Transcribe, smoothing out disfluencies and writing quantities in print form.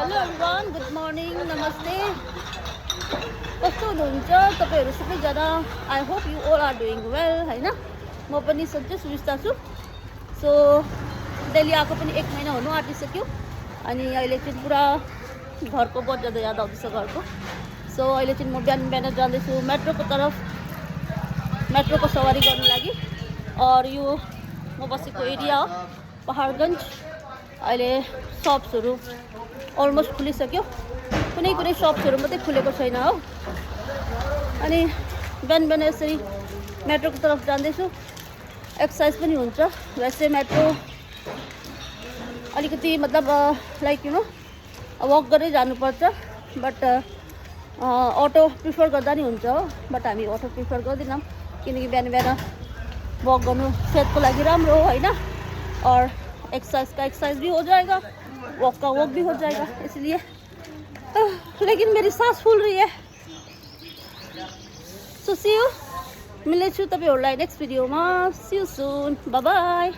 Hello everyone, good morning, नमस्ते। कस्तो हुनुहुन्छ तपाईँहरू सबैजना? I hope you all are doing well होइन। म पनि सधैँ सुविस्ता छु। सो दिल्ली आएको पनि 1 महिना हुनु आँटिसक्यो अनि अहिले चाहिँ पुरा घरको बहुत ज्यादा याद आउँदैछ घरको। सो अहिले चाहिँ म बिहान बिहान जाँदैछु मेट्रोको तर्फ, मेट्रोको सवारी गर्नु लागि। और यो म बसेको एरिया हो पहाडगञ्ज। अहिले सप्सहरू अलमोस्ट खुलिसक्यो, कुनै कुनै सप्सहरू मात्रै खुलेको छैन हो। अनि बिहान बिहान यसरी मेट्रोको तर्फ जाँदैछु, एक्सर्साइज पनि हुन्छ। वैसे मेट्रो अलिकति मतलब लाइक यु नो वक गरेर जानुपर्छ, बट अटो प्रिफर गर्दा नि हुन्छ हो। बट हामी अटो प्रिफर गर्दैनौँ किनकि बिहान बिहान वक गर्नु सेहतको लागि राम्रो हो होइन। और एक्सरसाइज का एक्सरसाइज भी हो जाएगा, वॉक का वॉक भी हो जाएगा, इसलिए लेकिन मेरी सांस फूल रही है। सो सी यू, मिलेछु तपाईहरुलाई नेक्स्ट भिडियोमा। See you soon, bye bye.